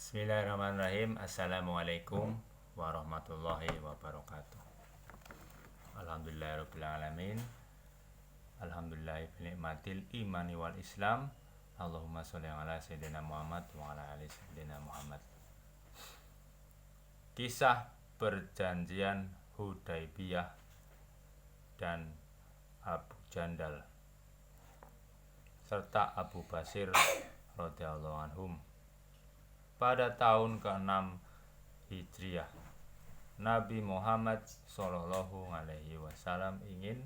Bismillahirrahmanirrahim. Assalamualaikum warahmatullahi wabarakatuh. Alhamdulillahirrabbilalamin. Alhamdulillahi binikmatil imani wal islam. Allahumma sholli ala sayyidina Muhammad wa ala ali sayyidina Muhammad. Kisah perjanjian Hudaybiyah dan Abu Jandal serta Abu Basir radhiyallahu anhum. Pada tahun ke-6 Hijriah, Nabi Muhammad Shallallahu Alaihi Wasallam ingin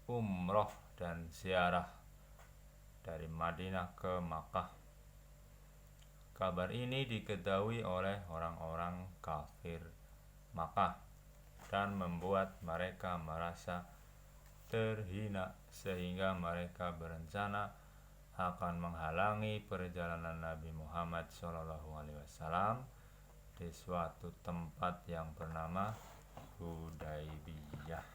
umroh dan ziarah dari Madinah ke Makkah. Kabar ini diketahui oleh orang-orang kafir Makkah dan membuat mereka merasa terhina, sehingga mereka berencana akan menghalangi perjalanan Nabi Muhammad SAW di suatu tempat yang bernama Hudaybiyah.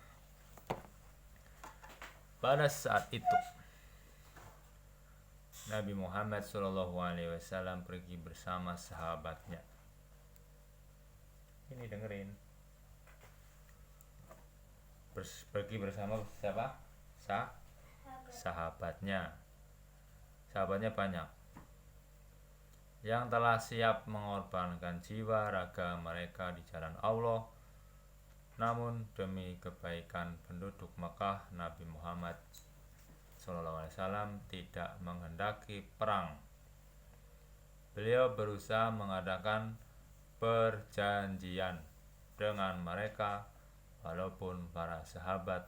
Pada saat itu Nabi Muhammad SAW pergi bersama sahabatnya. Ini dengerin. Pergi bersama siapa? Sahabatnya. Sahabatnya banyak yang telah siap mengorbankan jiwa raga mereka di jalan Allah. Namun demi kebaikan penduduk Mekah, Nabi Muhammad SAW tidak menghendaki perang. Beliau berusaha mengadakan perjanjian dengan mereka, walaupun para sahabat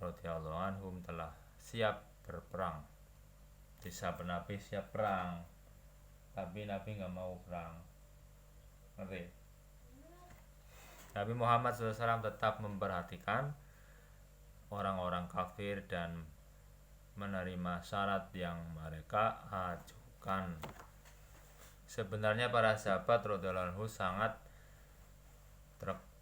radhiyallahu anhum telah siap berperang. Sahabat Nabi siap perang, tapi Nabi nggak mau perang. Ngerti? Nabi Muhammad SAW tetap memperhatikan orang-orang kafir dan menerima syarat yang mereka ajukan. Sebenarnya para sahabat radhiyallahu anhu sangat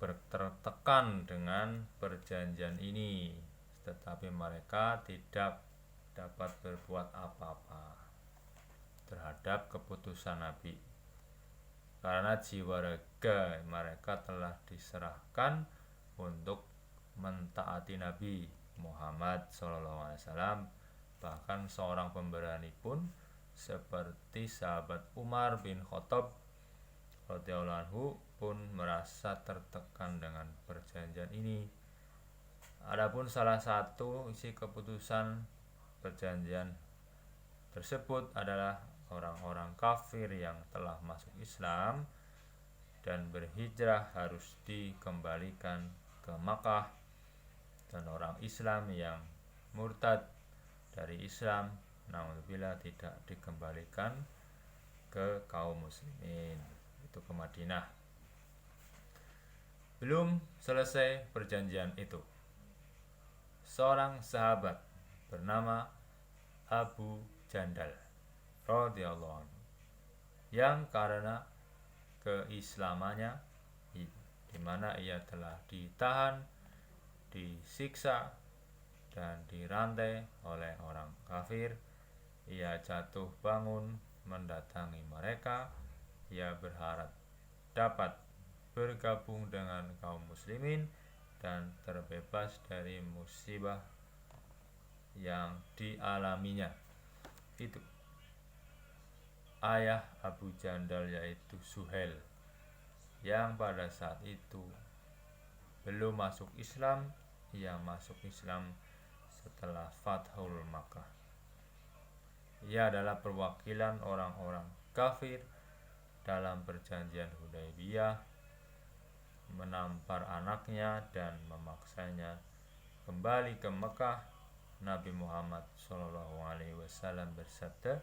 tertekan dengan perjanjian ini, tetapi mereka tidak dapat berbuat apa-apa terhadap keputusan Nabi, karena jiwa raga mereka telah diserahkan untuk mentaati Nabi Muhammad SAW. Bahkan seorang pemberani pun seperti sahabat Umar bin Khattab radhiyallahu anhu pun merasa tertekan dengan perjanjian ini. Adapun salah satu isi keputusan perjanjian tersebut adalah orang-orang kafir yang telah masuk Islam dan berhijrah harus dikembalikan ke Makkah, dan orang Islam yang murtad dari Islam naudzubillah tidak dikembalikan ke kaum muslimin, itu ke Madinah. Belum selesai perjanjian itu, seorang sahabat bernama Abu Jandal radhiyallahu anhu, yang karena keislamannya, di mana ia telah ditahan, disiksa dan dirantai oleh orang kafir, ia jatuh bangun mendatangi mereka. Ia berharap dapat bergabung dengan kaum muslimin dan terbebas dari musibah yang dialaminya. Itu ayah Abu Jandal, yaitu Suhail, yang pada saat itu belum masuk Islam. Ia masuk Islam setelah Fathul Makkah. Ia adalah perwakilan orang-orang kafir dalam perjanjian Hudaybiyah, menampar anaknya dan memaksanya kembali ke Mekah. Nabi Muhammad SAW bersabda,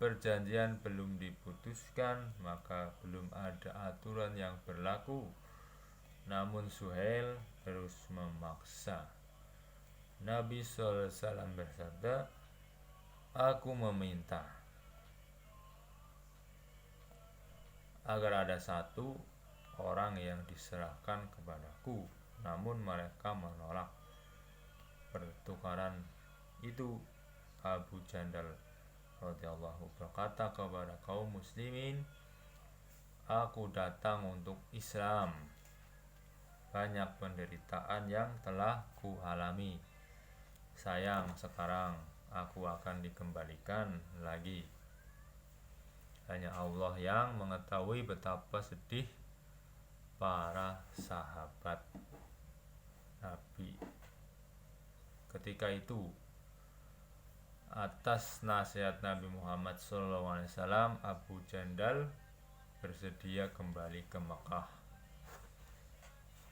perjanjian belum diputuskan, maka belum ada aturan yang berlaku. Namun Suhail terus memaksa. Nabi SAW bersabda, aku meminta agar ada satu orang yang diserahkan kepadaku, namun mereka menolak pertukaran itu. Abu Jandal radhiyallahu berkata kepada kaum muslimin, aku datang untuk Islam. Banyak penderitaan yang telah kualami. Sayang sekarang aku akan dikembalikan lagi. Hanya Allah yang mengetahui betapa sedih para sahabat Nabi ketika itu. Atas nasihat Nabi Muhammad SAW, Abu Jandal bersedia kembali ke Mekah.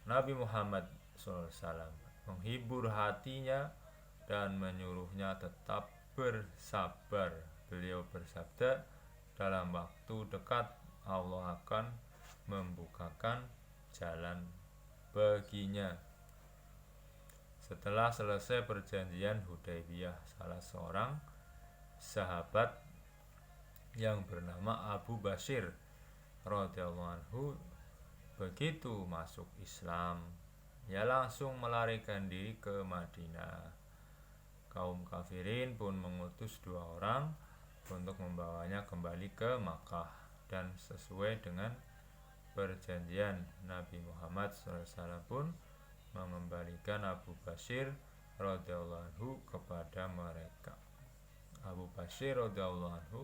Nabi Muhammad SAW menghibur hatinya dan menyuruhnya tetap bersabar. Beliau bersabda, dalam waktu dekat Allah akan membukakan jalan baginya. Setelah selesai perjanjian Hudaybiyah, salah seorang sahabat yang bernama Abu Bashir radhiyallahu anhu begitu masuk Islam, ia langsung melarikan diri ke Madinah. Kaum kafirin pun mengutus 2 orang untuk membawanya kembali ke Makkah, dan sesuai dengan perjanjian Nabi Muhammad SAW pun mengembalikan Abu Bashir radhiyallahu anhu kepada mereka. Abu Bashir radhiyallahu anhu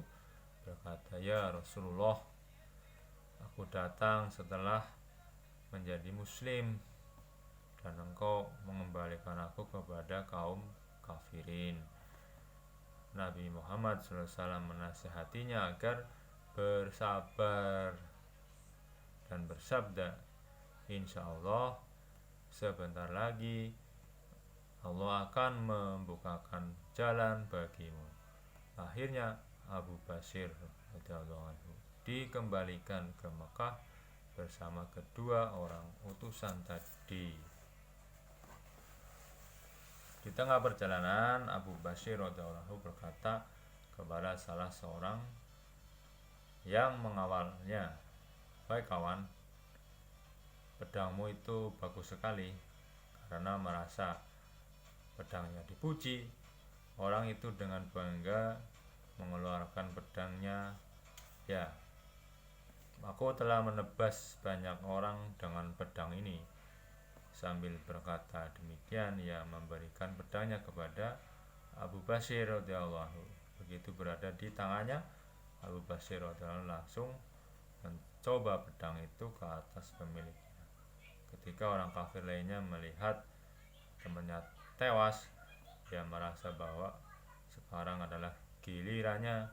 berkata, ya Rasulullah, aku datang setelah menjadi muslim dan engkau mengembalikan aku kepada kaum kafirin. Nabi Muhammad SAW menasihatinya agar bersabar dan bersabda, insya Allah sebentar lagi Allah akan membukakan jalan bagimu. Akhirnya Abu Bashir radhiyallahu anhu dikembalikan ke Mekah bersama kedua orang utusan tadi. Di tengah perjalanan, Abu Bashir radhiyallahu anhu berkata kepada salah seorang yang mengawalnya, baik kawan, pedangmu itu bagus sekali. Karena merasa pedangnya dipuji, orang itu dengan bangga mengeluarkan pedangnya. Ya, aku telah menebas banyak orang dengan pedang ini. Sambil berkata demikian, ia memberikan pedangnya kepada Abu Bashir radhiyallahu anhu. Begitu berada di tangannya, Abu Bashir radhiyallahu anhu langsung mencoba pedang itu ke atas pemiliknya. Ketika orang kafir lainnya melihat temannya tewas, dia merasa bahwa sekarang adalah gilirannya.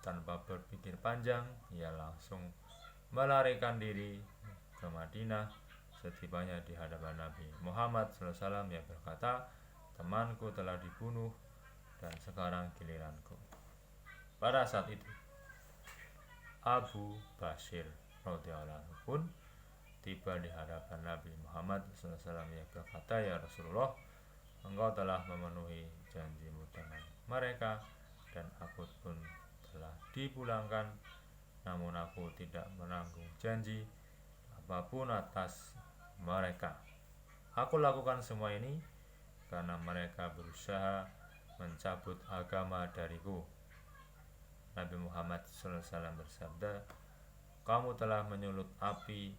Tanpa berpikir panjang, ia langsung melarikan diri ke Madinah. Setibanya di hadapan Nabi Muhammad SAW, ia berkata, temanku telah dibunuh dan sekarang giliranku. Pada saat itu Abu Bashir radhiyallahu anhu pun tiba di hadapan Nabi Muhammad SAW. Ia berkata, ya Rasulullah, engkau telah memenuhi janjimu dengan mereka dan aku pun telah dipulangkan, namun aku tidak menanggung janji apapun atas mereka. Aku lakukan semua ini karena mereka berusaha mencabut agama dariku. Nabi Muhammad SAW bersabda, kamu telah menyulut api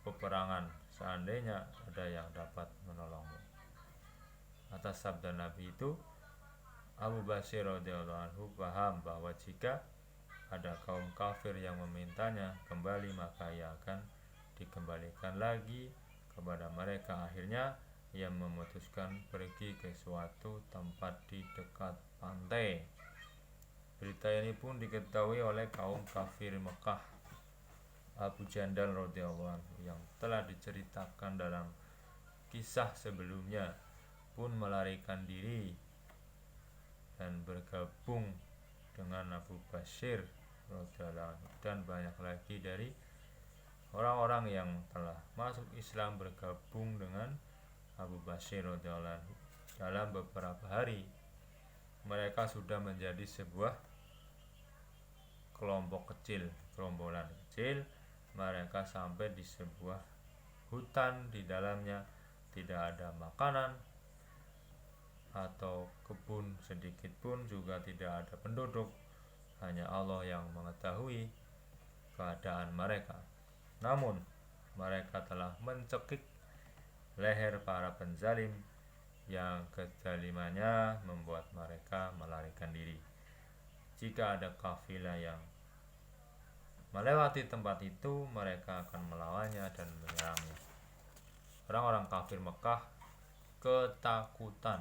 peperangan seandainya ada yang dapat menolongmu. Atas sabda Nabi itu, Abu Bashir radhiyallahu anhu paham bahwa jika ada kaum kafir yang memintanya kembali, maka ia akan dikembalikan lagi kepada mereka. Akhirnya ia memutuskan pergi ke suatu tempat di dekat pantai. Berita ini pun diketahui oleh kaum kafir Mekah. Abu Jandal radhiyallahu anhu yang telah diceritakan dalam kisah sebelumnya pun melarikan diri dan bergabung dengan Abu Bashir radhiyallahu anhu, dan banyak lagi dari orang-orang yang telah masuk Islam bergabung dengan Abu Bashir radhiyallahu anhu. Dalam beberapa hari mereka sudah menjadi sebuah kelompok kecil, gerombolan kecil. Mereka sampai di sebuah hutan, di dalamnya tidak ada makanan atau kebun sedikit pun, juga tidak ada penduduk. hanya Allah yang mengetahui keadaan mereka. Namun mereka telah mencekik leher para penzalim yang kezalimannya membuat mereka melarikan diri. Jika ada kafilah yang melewati tempat itu, mereka akan melawannya dan menyerangnya. Orang-orang kafir Mekah ketakutan.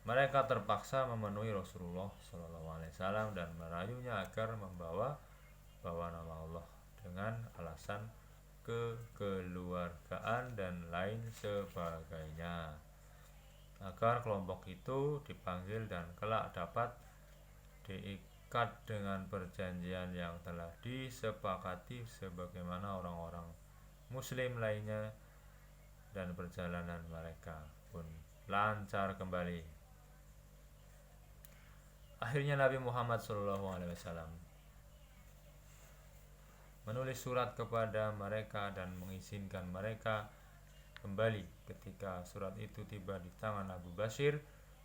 Mereka terpaksa memenuhi Rasulullah SAW dan merayunya agar membawa nama Allah dengan alasan kekeluargaan dan lain sebagainya, agar kelompok itu dipanggil dan kelak dapat diikat dengan perjanjian yang telah disepakati sebagaimana orang-orang muslim lainnya, dan perjalanan mereka pun lancar kembali. Akhirnya Nabi Muhammad SAW menulis surat kepada mereka dan mengizinkan mereka kembali. Ketika surat itu tiba di tangan Abu Bashir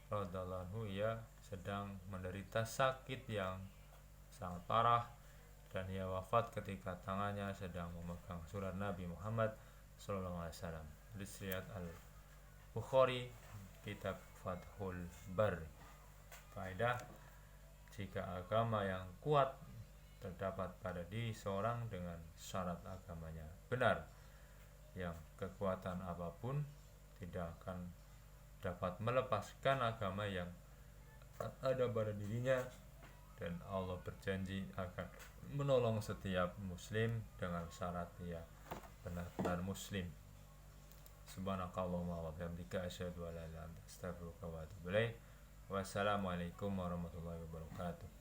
radhiyallahu anhu, ia sedang menderita sakit yang sangat parah dan ia wafat ketika tangannya sedang memegang surat Nabi Muhammad SAW. Riwayat Al-Bukhari, kitab Fathul Bari. Faedah: jika agama yang kuat terdapat pada diri seorang dengan syarat agamanya benar, yang kekuatan apapun tidak akan dapat melepaskan agama yang ada pada dirinya, dan Allah berjanji akan menolong setiap muslim dengan syarat ia benar-benar muslim. Subhanakallahumma wa bihamdika asyhadu an la ilaha illa anta astaghfiruka wa atubu ilaik. Wassalamualaikum warahmatullahi wabarakatuh.